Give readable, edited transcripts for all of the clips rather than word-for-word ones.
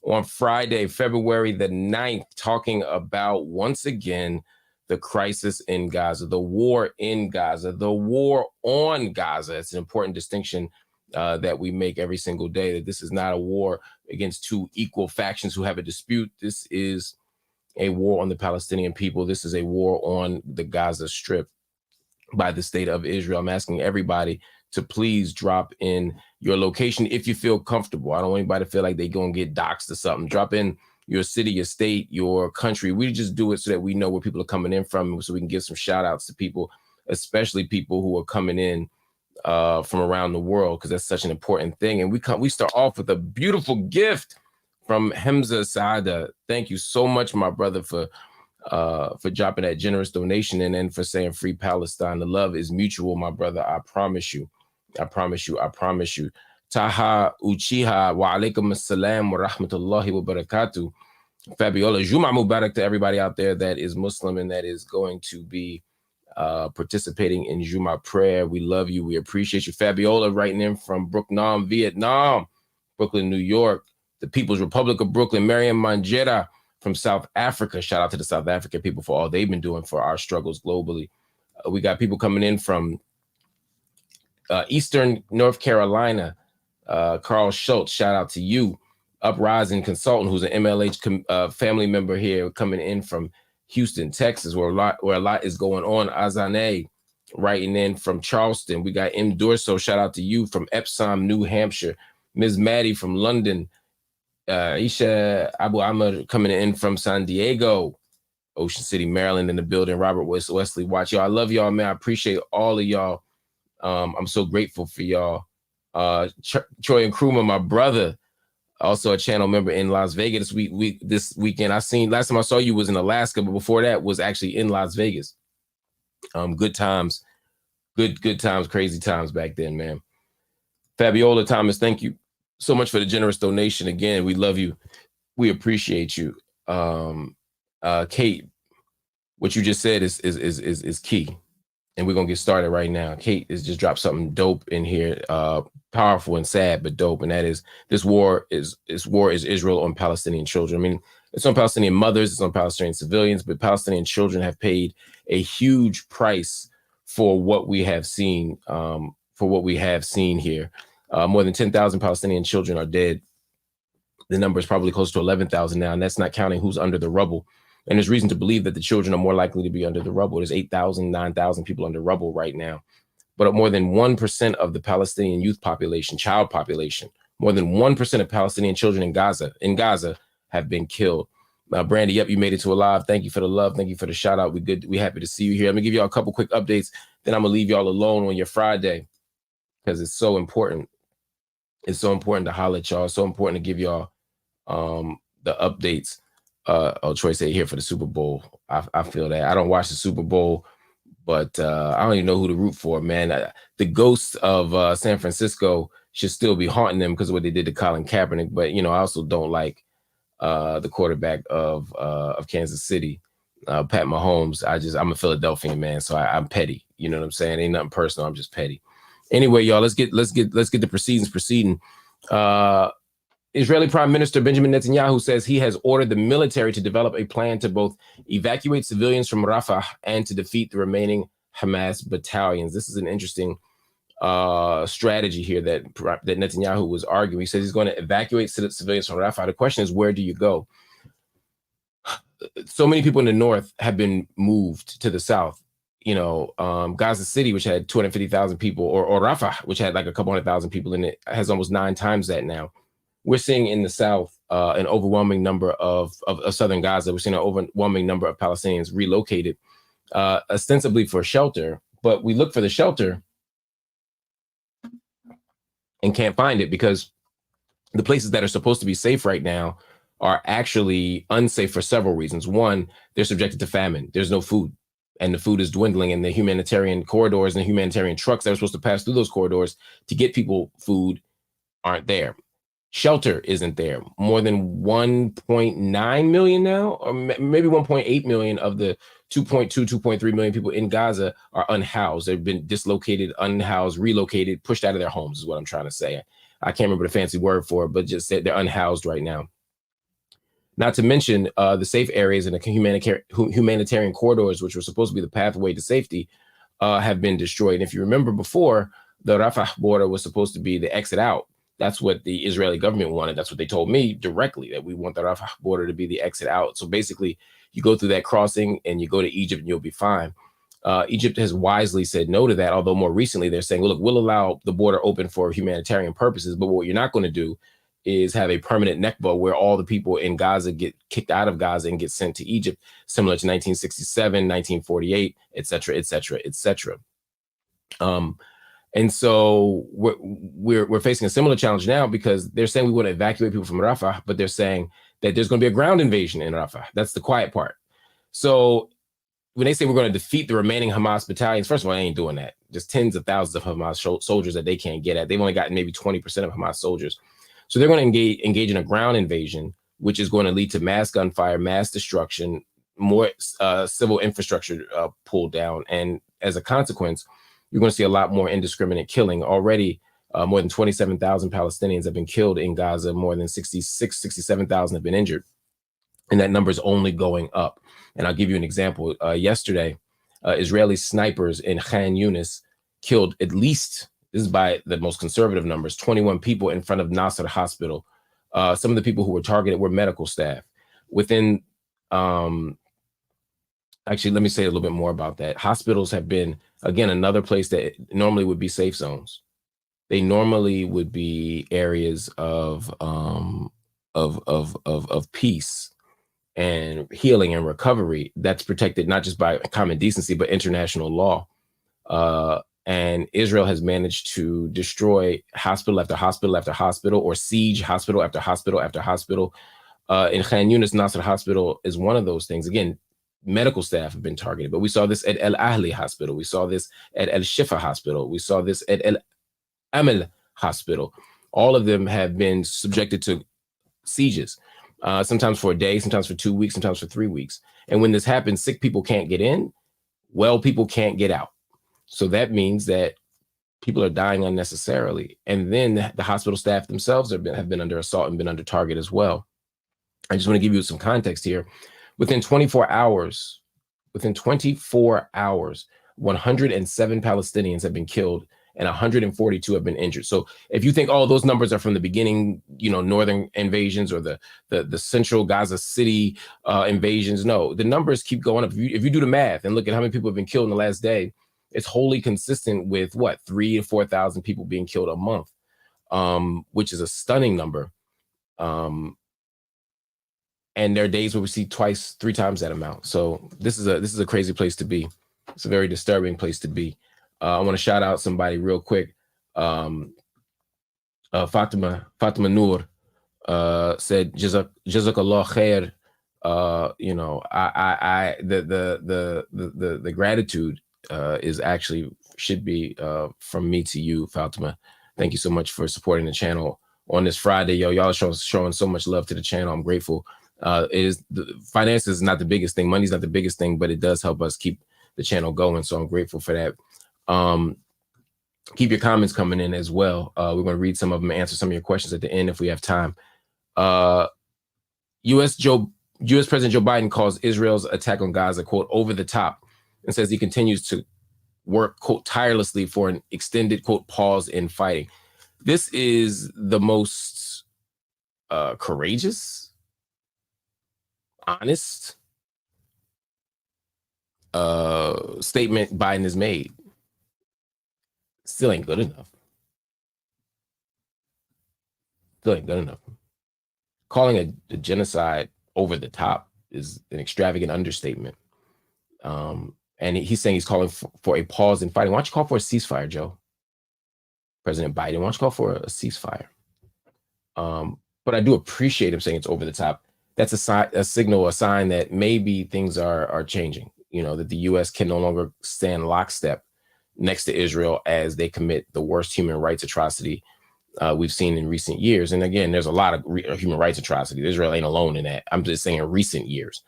on Friday, February the 9th, talking about, once again, the crisis in Gaza, the war in Gaza, the war on Gaza. It's an important distinction that we make every single day, that this is not a war against two equal factions who have a dispute. This is a war on the Palestinian people. This is a war on the Gaza Strip by the state of Israel. I'm asking everybody to please drop in your location if you feel comfortable. I don't want anybody to feel like they going to get doxxed or something. Drop in your city, your state, your country. We just do it so that we know where people are coming in from, so we can give some shout outs to people, especially people who are coming in from around the world, because that's such an important thing. And we start off with a beautiful gift from Hamza Saada. Thank you so much, my brother, for dropping that generous donation and then for saying free Palestine. The love is mutual, my brother. I promise you. I promise you. I promise you. Taha Uchiha wa alaikum assalam wa rahmatullahi wa barakatuh. Fabiola, Juma Mubarak to everybody out there that is Muslim and that is going to be participating in Juma prayer. We love you. We appreciate you. Fabiola writing in from Brooklyn, Vietnam, Brooklyn, New York, the People's Republic of Brooklyn. Mariam Manjera from South Africa. Shout out to the South African people for all they've been doing for our struggles globally. We got people coming in from Eastern North Carolina. Carl Schultz, shout out to you. Uprising Consultant, who's an MLH family member here, coming in from Houston, Texas, where a lot is going on. Azane writing in from Charleston. We got M. Dorso, shout out to you, from Epsom, New Hampshire. Ms. Maddie from London. Isha Abu Ahmed coming in from San Diego, Ocean City, Maryland, in the building. Robert Wesley watch y'all. I love y'all, man. I appreciate all of y'all. I'm so grateful for y'all. Troy Nkrumah, my brother, also a channel member in Las Vegas this weekend. I seen last time I saw you was in Alaska, but before that was actually in Las Vegas. Good times, good times, crazy times back then, man. Fabiola Thomas, thank you so much for the generous donation. Again, we love you. We appreciate you. Kate, what you just said is key. And we're gonna get started right now. Kate has just dropped something dope in here, powerful and sad, but dope. And that is, this war is Israel on Palestinian children. I mean, it's on Palestinian mothers, it's on Palestinian civilians, but Palestinian children have paid a huge price for what we have seen, here. More than 10,000 Palestinian children are dead. The number is probably close to 11,000 now, and that's not counting who's under the rubble. And there's reason to believe that the children are more likely to be under the rubble. There's 8,000, 9,000 people under rubble right now. But more than 1% of the Palestinian youth population, child population, more than 1% of Palestinian children in Gaza have been killed. Brandy, yep, you made it to alive. Thank you for the love. Thank you for the shout out. We happy to see you here. Let me give y'all a couple quick updates. Then I'm gonna leave y'all alone on your Friday, because it's so important. It's so important to holler at y'all. It's so important to give y'all the updates. Troy said here for the Super Bowl. I feel that. I don't watch the Super Bowl, but I don't even know who to root for, man. The ghosts of San Francisco should still be haunting them because of what they did to Colin Kaepernick. But, I also don't like the quarterback of Kansas City, Pat Mahomes. I'm a Philadelphian, man, so I'm petty. You know what I'm saying? Ain't nothing personal. I'm just petty. Anyway, y'all, let's get the proceedings proceeding. Israeli Prime Minister Benjamin Netanyahu says he has ordered the military to develop a plan to both evacuate civilians from Rafah and to defeat the remaining Hamas battalions. This is an interesting strategy here that Netanyahu was arguing. He says he's going to evacuate civilians from Rafah. The question is, where do you go? So many people in the north have been moved to the south. Gaza City, which had 250,000 people, or Rafah, which had like a couple 100,000 people in it, has almost 9 times that now. We're seeing in the south an overwhelming number of southern Gaza. We're seeing an overwhelming number of Palestinians relocated, ostensibly for shelter. But we look for the shelter and can't find it, because the places that are supposed to be safe right now are actually unsafe for several reasons. One, they're subjected to famine. There's no food, and the food is dwindling, and the humanitarian corridors and the humanitarian trucks that are supposed to pass through those corridors to get people food aren't there. Shelter isn't there. More than 1.9 million now, or maybe 1.8 million of the 2.3 million people in Gaza are unhoused. They've been dislocated, unhoused, relocated, pushed out of their homes is what I'm trying to say. I can't remember the fancy word for it, but just said they're unhoused right now. Not to mention the safe areas and the humanitarian corridors, which were supposed to be the pathway to safety, have been destroyed. And if you remember before, the Rafah border was supposed to be the exit out. That's what the Israeli government wanted. That's what they told me directly, that we want the Rafah border to be the exit out. So basically, you go through that crossing and you go to Egypt and you'll be fine. Egypt has wisely said no to that, although more recently they're saying, well, look, we'll allow the border open for humanitarian purposes, but what you're not going to do is have a permanent Nakba where all the people in Gaza get kicked out of Gaza and get sent to Egypt, similar to 1967, 1948, et cetera, et cetera, et cetera. And so we're facing a similar challenge now because they're saying we want to evacuate people from Rafah, but they're saying that there's going to be a ground invasion in Rafah. That's the quiet part. So when they say we're going to defeat the remaining Hamas battalions, first of all, they ain't doing that. Just tens of thousands of Hamas soldiers that they can't get at. They've only got maybe 20% of Hamas soldiers. So they're going to engage in a ground invasion, which is going to lead to mass gunfire, mass destruction, more civil infrastructure pulled down. And as a consequence, you're going to see a lot more indiscriminate killing. Already, more than 27,000 Palestinians have been killed in Gaza. More than 67,000 have been injured. And that number is only going up. And I'll give you an example. Yesterday, Israeli snipers in Khan Yunis killed at least, this is by the most conservative numbers, 21 people in front of Nasser Hospital. Some of the people who were targeted were medical staff. Within, actually, let me say a little bit more about that. Hospitals have been, again, another place that normally would be safe zones. They normally would be areas of peace and healing and recovery that's protected not just by common decency, but international law. And Israel has managed to destroy hospital after hospital after hospital, or siege hospital after hospital after hospital. In Khan Yunis, Nasser Hospital is one of those things. Again, medical staff have been targeted, but we saw this at El Ahli Hospital. We saw this at El Shifa Hospital. We saw this at El Amal Hospital. All of them have been subjected to sieges, sometimes for a day, sometimes for 2 weeks, sometimes for 3 weeks. And when this happens, sick people can't get in, well people can't get out. So that means that people are dying unnecessarily. And then the hospital staff themselves have been under assault and been under target as well. I just want to give you some context here. Within 24 hours, 107 Palestinians have been killed and 142 have been injured. So if you think, oh, those numbers are from the beginning, northern invasions or the central Gaza City invasions, no, the numbers keep going up. If you do the math and look at how many people have been killed in the last day, it's wholly consistent with 3,000 to 4,000 people being killed a month, which is a stunning number. And there are days where we see 2, 3 times that amount. So this is a crazy place to be. It's a very disturbing place to be. I want to shout out somebody real quick. Fatima Noor said, Jazakallah khair. The gratitude is actually should be from me to you, Fatima. Thank you so much for supporting the channel on this Friday. Y'all are showing so much love to the channel. I'm grateful. Finance is not the biggest thing. Money's not the biggest thing, but it does help us keep the channel going. So I'm grateful for that. Keep your comments coming in as well. We're going to read some of them and answer some of your questions at the end if we have time. U.S. President Joe Biden calls Israel's attack on Gaza, quote, over the top, and says he continues to work, quote, tirelessly for an extended, quote, pause in fighting. This is the most courageous, honest statement Biden has made. Still ain't good enough. Calling a genocide over the top is an extravagant understatement. And he's saying he's calling for a pause in fighting. Why don't you call for a ceasefire, Joe? President Biden, why don't you call for a ceasefire? But I do appreciate him saying it's over the top. That's a sign that maybe things are changing. That the U.S. can no longer stand lockstep next to Israel as they commit the worst human rights atrocity we've seen in recent years. And again, there's a lot of human rights atrocities. Israel ain't alone in that. I'm just saying in recent years.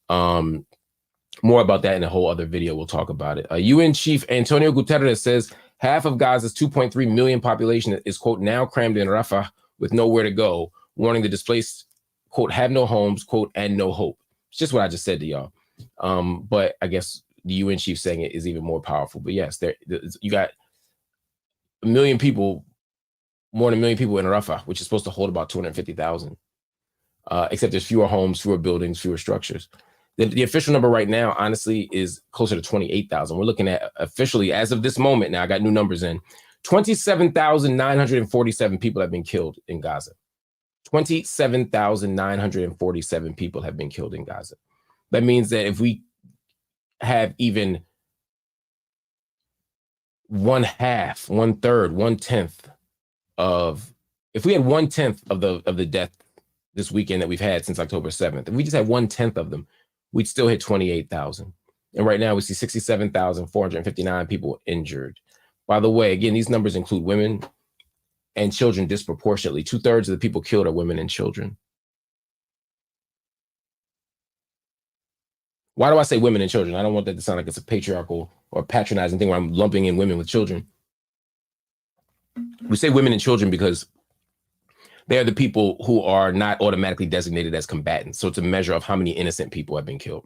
More about that in a whole other video. We'll talk about it. UN Chief Antonio Guterres says half of Gaza's 2.3 million population is, quote, now crammed in Rafah with nowhere to go, warning the displaced, quote, have no homes, quote, and no hope. It's just what I just said to y'all. But I guess the UN chief saying it is even more powerful. But yes, you got a million people, more than a million people in Rafah, which is supposed to hold about 250,000. Except there's fewer homes, fewer buildings, fewer structures. The official number right now, honestly, is closer to 28,000. We're looking at officially, as of this moment, now I got new numbers in, 27,947 people have been killed in Gaza. 27,947 people have been killed in Gaza. That means that if we have even 1/2, 1/3, 1/10 of, if we had 1/10 of the death this weekend that we've had since October 7th, if we just had 1/10 of them, we'd still hit 28,000. And right now we see 67,459 people injured. By the way, again, these numbers include women and children disproportionately. 2/3 of the people killed are women and children. Why do I say women and children? I don't want that to sound like it's a patriarchal or patronizing thing where I'm lumping in women with children. We say women and children because they're the people who are not automatically designated as combatants. So it's a measure of how many innocent people have been killed.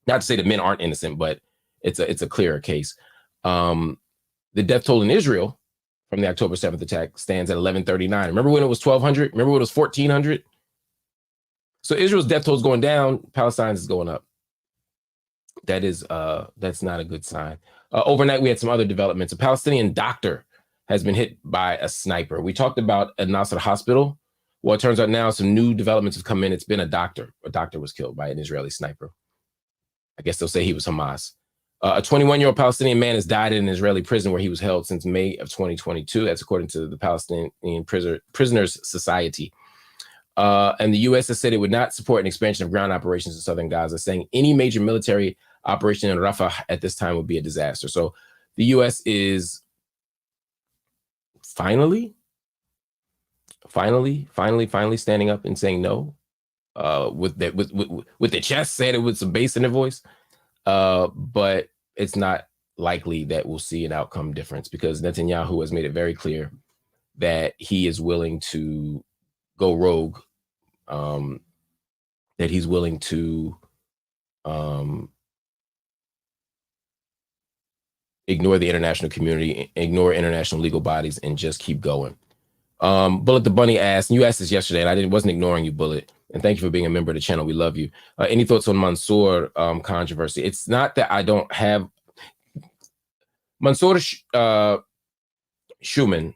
Not to say that men aren't innocent, but it's a clearer case. The death toll in Israel from the October 7th attack stands at 1139. Remember when it was 1,200? Remember when it was 1,400? So Israel's death toll is going down, Palestine's is going up. That's not a good sign. Overnight, we had some other developments. A Palestinian doctor has been hit by a sniper. We talked about a Nasser hospital. Well, it turns out now some new developments have come in. It's been a doctor. A doctor was killed by an Israeli sniper. I guess they'll say he was Hamas. A 21-year-old Palestinian man has died in an Israeli prison where he was held since May of 2022. That's according to the Palestinian Prisoners Society. And the U.S. has said it would not support an expansion of ground operations in southern Gaza, saying any major military operation in Rafah at this time would be a disaster. So the U.S. is finally standing up and saying no, with the chest, saying it with some bass in their voice. But it's not likely that we'll see an outcome difference because Netanyahu has made it very clear that he is willing to go rogue, that he's willing to ignore the international community, ignore international legal bodies, and just keep going. Bullet the Bunny asked, and you asked this yesterday, and I wasn't ignoring you, Bullet. And thank you for being a member of the channel. We love you. Any thoughts on Mansour controversy? It's not that I don't have Mansour Schumann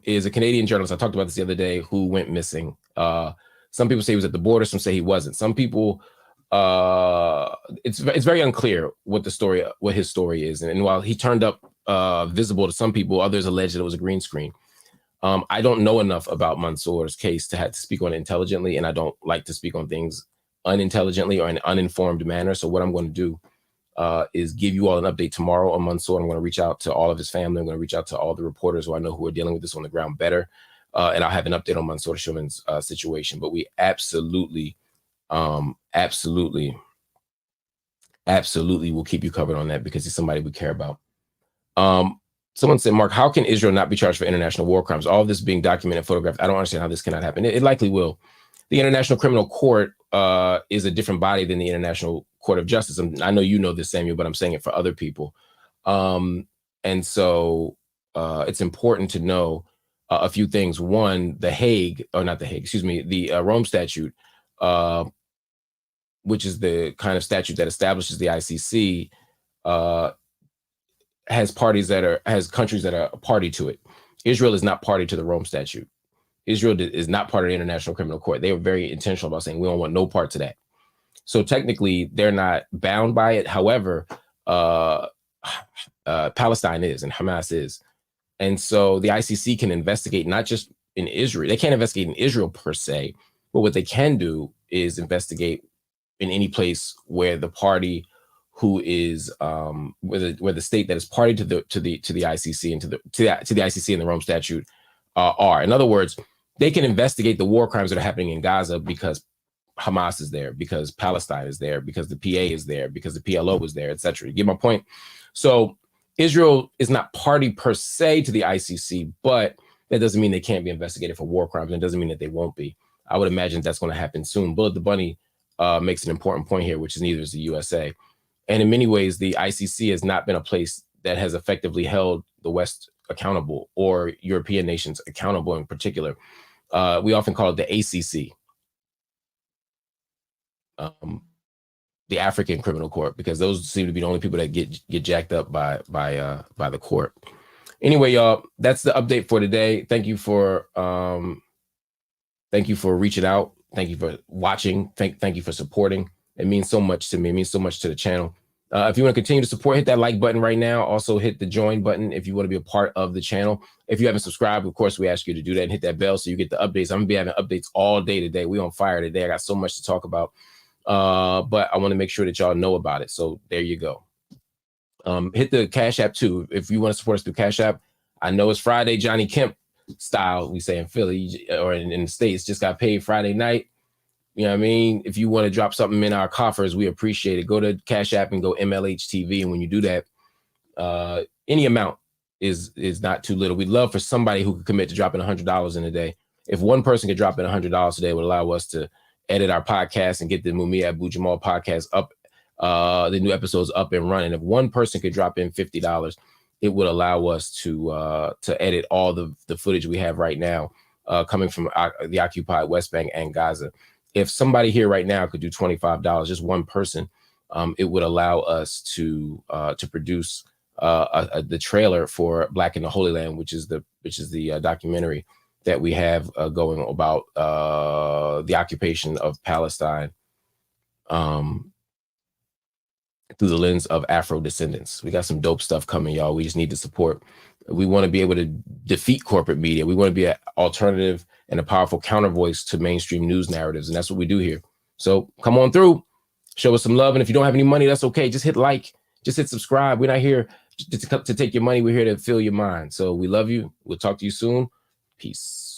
is a Canadian journalist. I talked about this the other day, who went missing. Some people say he was at the border. Some say he wasn't. Some people, it's very unclear what his story is. And while he turned up visible to some people, others allege that it was a green screen. I don't know enough about Mansour's case to have to speak on it intelligently, and I don't like to speak on things unintelligently or in an uninformed manner. So what I'm going to do is give you all an update tomorrow on Mansour. I'm going to reach out to all of his family. I'm going to reach out to all the reporters who I know who are dealing with this on the ground better, and I'll have an update on Mansour Schumann's situation. But we absolutely will keep you covered on that because he's somebody we care about. Someone said, Mark, how can Israel not be charged for international war crimes? All of this being documented and photographed. I don't understand how this cannot happen. It likely will. The International Criminal Court is a different body than the International Court of Justice. I know you know this, Samuel, but I'm saying it for other people. And so it's important to know a few things. One, the Rome Statute, which is the kind of statute that establishes the ICC, has countries that are a party to it. Israel is not party to the Rome Statute. Israel is not part of the International Criminal Court. They were very intentional about saying we don't want no part to that. So technically, they're not bound by it. However, Palestine is and Hamas is. And so the ICC can investigate not just in Israel. They can't investigate in Israel per se, but what they can do is investigate in any place where the party who is where the state that is party to the ICC and to the ICC and the Rome Statute are. In other words, they can investigate the war crimes that are happening in Gaza because Hamas is there, because Palestine is there, because the PA is there, because the PLO is there, etc. You get my point? So Israel is not party per se to the ICC, but that doesn't mean they can't be investigated for war crimes, and it doesn't mean that they won't be. I would imagine that's going to happen soon. Bullet the Bunny makes an important point here, which is neither is the USA. And in many ways, the ICC has not been a place that has effectively held the West accountable, or European nations accountable in particular. We often call it the ACC, the African Criminal Court, because those seem to be the only people that get jacked up by the court. Anyway, y'all, that's the update for today. Thank you for reaching out. Thank you for watching. Thank you for supporting. It means so much to me. It means so much to the channel. If you want to continue to support, hit that like button right now. Also hit the join button if you want to be a part of the channel. If you haven't subscribed, of course, we ask you to do that and hit that bell so you get the updates. I'm going to be having updates all day today. We on fire today. I got so much to talk about. But I want to make sure that y'all know about it. So there you go. Hit the Cash App too. If you want to support us through Cash App. I know it's Friday, Johnny Kemp style, we say in Philly or in the States, just got paid Friday night. You know what I mean? If you want to drop something in our coffers, we appreciate it. Go to Cash App and go MLHTV. And when you do that, any amount is not too little. We'd love for somebody who could commit to dropping $100 in a day. If one person could drop in $100 today, it would allow us to edit our podcast and get the Mumia Abu Jamal podcast up, the new episodes up and running. If one person could drop in $50, it would allow us to edit all the footage we have right now coming from the occupied West Bank and Gaza. If somebody here right now could do $25, just one person, it would allow us to produce the trailer for Black in the Holy Land, which is the documentary that we have going about the occupation of Palestine through the lens of Afro descendants. We got some dope stuff coming, y'all. We just need the support. We want to be able to defeat corporate media. We want to be an alternative and a powerful counter voice to mainstream news narratives. And that's what we do here. So come on through, show us some love. And if you don't have any money, that's okay. Just hit like, just hit subscribe. We're not here to take your money. We're here to fill your mind. So we love you. We'll talk to you soon. Peace.